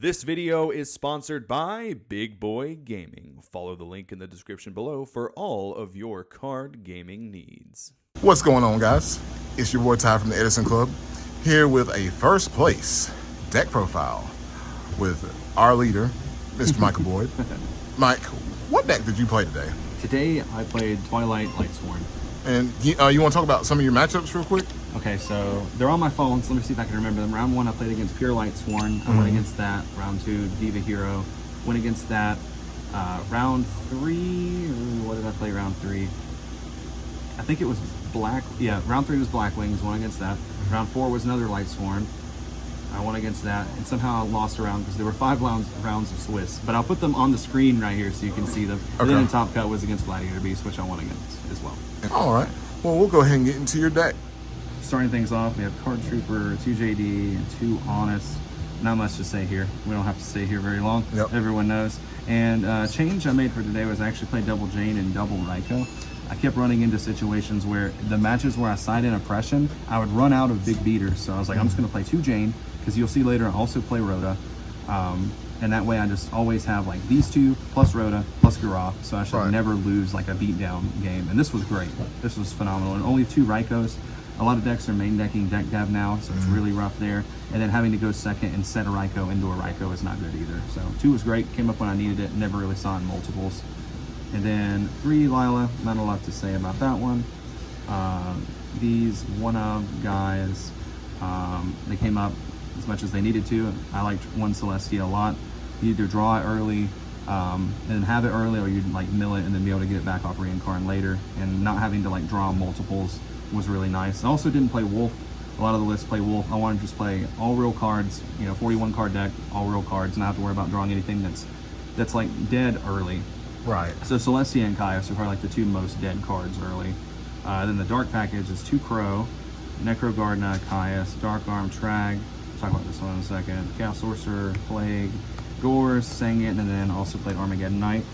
This video is sponsored by Big Boy Gaming. Follow the link in the description below for all of your card gaming needs. What's going on, guys? It's your boy Ty from the Edison Club, here with a first place deck profile with our leader, Mr. Michael Boyd. Mike, what deck did you play today? Today I played Twilight, Lightsworn. And you want to talk about some of your matchups real quick? Okay, so they're on my phone, so let me see if I can remember them. Round 1 I played against Pure Lightsworn. I went against that. Round 2, Diva Hero. Went against that. Round 3, what did I play round 3? I think it was Black. Yeah, round 3 was Black Wings. Won against that. Round 4 was another Lightsworn. I won against that, and somehow I lost a round because there were 5 rounds of Swiss. But I'll put them on the screen right here so you can see them. Okay. And then the top cut was against Gladiator Beast, which I won against as well. All right. Well, we'll go ahead and get into your deck. Starting things off, we have Card Trooper, 2 JD, and 2 Honest. Not much to say here. We don't have to stay here very long. Yep. Everyone knows. And change I made for today was I actually played double Jane and double Raikou. I kept running into situations where the matches where I side in oppression, I would run out of big beaters. So I was like, I'm just going to play 2 Jane, because you'll see later I also play Rhoda. And that way I just always have like these 2 plus Rhoda plus Garoth, so I should never lose like a beatdown game. And this was great. This was phenomenal. And only 2 Raikous. A lot of decks are main decking deck dev now, so it's really rough there. And then having to go second and set a Raikou into a Raikou is not good either. So 2 was great, came up when I needed it, never really saw it in multiples. And then 3 Lila, not a lot to say about that one. These one-of guys, they came up as much as they needed to. I liked 1 Celestia a lot. You either draw it early and then have it early, or you'd like mill it and then be able to get it back off Reincarn later. And not having to like draw multiples was really nice. I also didn't play Wolf. A lot of the lists play Wolf. I wanted to just play all real cards, 41 card deck, all real cards, and not have to worry about drawing anything that's like dead early. Right. So Celestia and Caius are probably like the 2 most dead cards early. Then the dark package is 2 Crow, Necro Gardna, Caius, Dark Arm, Trag. Talk about this one in a second. Chaos Sorcerer, Plague, Gores, sang it, and then also played Armageddon Knight.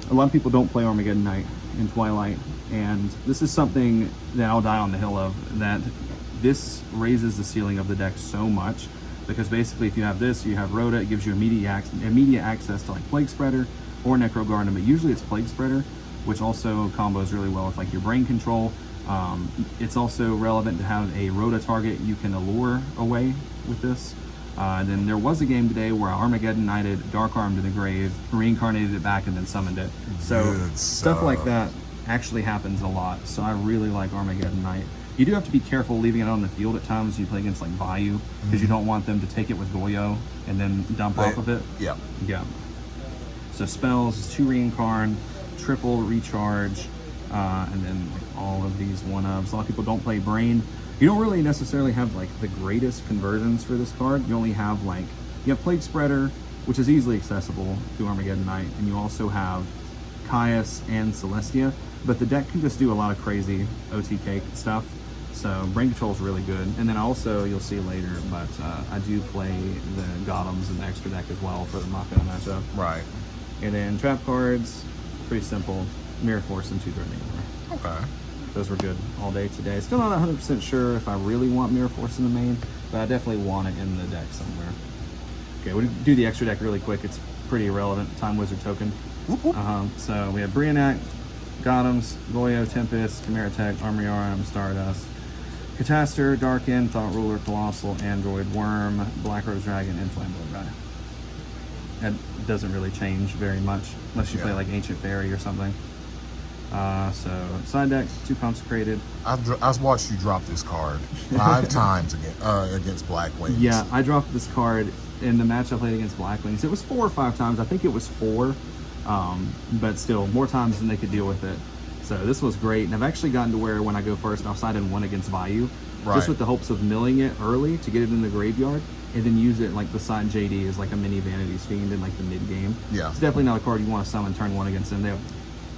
A lot of people don't play Armageddon Knight in Twilight, and this is something that I'll die on the hill of, that this raises the ceiling of the deck so much, because basically if you have this, you have Rhoda, it gives you immediate access to like Plague Spreader or Necro Gardna, but usually it's Plague Spreader, which also combos really well with like your brain control. It's also relevant to have a Rhoda target you can allure away with this. And then there was a game today where I Armageddon Knighted, Dark Arm to the grave, reincarnated it back, and then summoned it. So stuff like that actually happens a lot. So I really like Armageddon Knight. You do have to be careful leaving it on the field at times. You play against like Vayu, because you don't want them to take it with Goyo and then dump off of it. Yeah. Yeah. So spells, 2 reincarn, triple recharge, and then like all of these one-ups. A lot of people don't play Brain. You don't really necessarily have like the greatest conversions for this card. You only have like, you have Plague Spreader, which is easily accessible through Armageddon Knight, and you also have Caius and Celestia, but the deck can just do a lot of crazy OTK stuff. So Brain Control is really good. And then also, you'll see later, but I do play the Gothams in the extra deck as well for the Mako matchup. Right. And then trap cards, pretty simple. Mirror Force and 2 Threatening Aura. Okay. Those were good all day today. Still not 100% sure if I really want Mirror Force in the main, but I definitely want it in the deck somewhere. Okay, we'll do the extra deck really quick. It's pretty irrelevant. Time Wizard token. So we have Brianak, Gothams, Goyo, Tempest, Chimera Tech, Armory Arm, Stardust, Catastor, Darkin, Thought Ruler, Colossal, Android, Worm, Black Rose Dragon, and Flamboyant Guy. That doesn't really change very much unless you play like Ancient Fairy or something. So side deck, 2 Consecrated. I've watched you drop this card 5 times against Black Wings. Yeah, I dropped this card in the match I played against Black Wings. It was 4 or 5 times. I think it was 4, but still more times than they could deal with it. So this was great, and I've actually gotten to where when I go first, I'll side in 1 against Vayu, just with the hopes of milling it early to get it in the graveyard, and then use it like beside JD as like a mini Vanity's Fiend in like the mid game. Yeah, it's definitely not a card you want to summon turn 1 against them. They have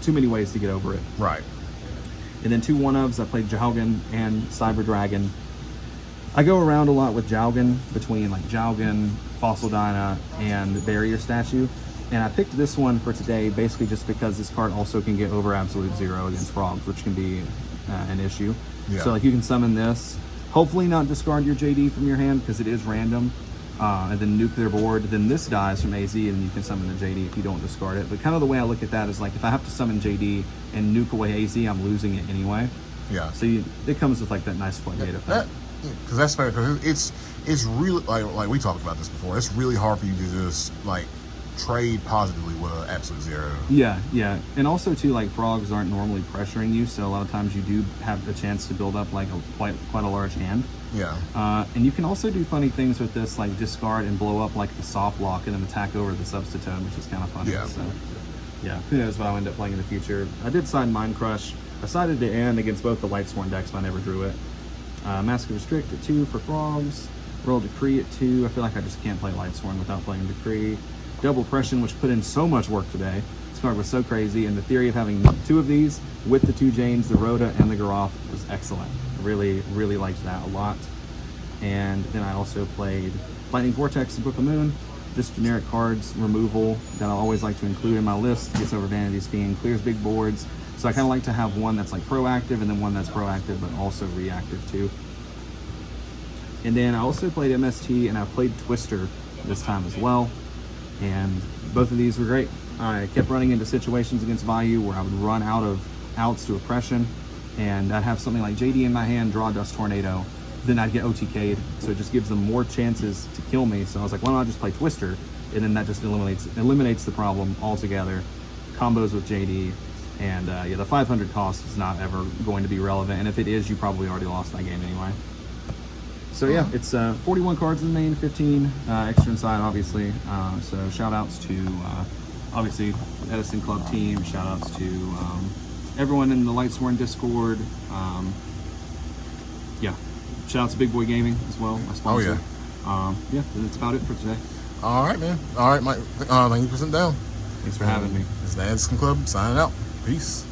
too many ways to get over it. Right. And then 2 one-ofs. I played Jaugen and Cyber Dragon. I go around a lot with Jaugen, between like Jaugen, Fossil Dyna, and Barrier Statue. And I picked this one for today basically just because this card also can get over Absolute Zero against Frogs, which can be an issue. Yeah. So like you can summon this, hopefully not discard your JD from your hand because it is random. and then nuclear board. Then this dies from AZ, and you can summon the JD if you don't discard it. But kind of the way I look at that is like, if I have to summon JD and nuke away AZ, I'm losing it anyway. Yeah. So it comes with like that nice floodgate effect. Because that's fair. Because it's really like we talked about this before. It's really hard for you to just like trade positively with an absolute zero. Yeah, and also too, like, frogs aren't normally pressuring you, so a lot of times you do have the chance to build up like quite a large hand. Yeah. And you can also do funny things with this, like discard and blow up like the soft lock and then attack over the substitute, which is kind of funny. Yeah. So yeah, who knows what I'll end up playing in the future. I did side Mind Crush. I sided it in against both the Lightsworn decks, but I never drew it. Mask of Restrict at 2 for frogs. Roll Decree at 2. I feel like I just can't play Lightsworn without playing Decree. Double Pression, which put in so much work today. This card was so crazy, and the theory of having 2 of these with the 2 Janes, the Rhoda, and the Garoth was excellent. Really, really liked that a lot. And then I also played Lightning Vortex and Book of Moon. Just generic cards, removal, that I always like to include in my list. Gets over Vanity's Fiend, clears big boards. So I kind of like to have one that's like proactive, and then one that's proactive but also reactive too. And then I also played MST, and I played Twister this time as well. And both of these were great. I kept running into situations against Vayu where I would run out of outs to Oppression, and I'd have something like JD in my hand, draw Dust Tornado, then I'd get OTK'd, so it just gives them more chances to kill me. So I was like, why don't I just play Twister? And then that just eliminates the problem altogether. Combos with JD, and yeah, the 500 cost is not ever going to be relevant, and if it is, you probably already lost that game anyway. So yeah, it's 41 cards in the main, 15 extra inside, obviously. So shout outs to obviously Edison Club team. Shout outs to everyone in the Lightsworn Discord. Yeah, shout out to Big Boy Gaming as well, my sponsor. Oh yeah, that's about it for today. All right, man. All right, Mike. Thank you for sitting down. Thanks for having me. It's the Edison Club signing out. Peace.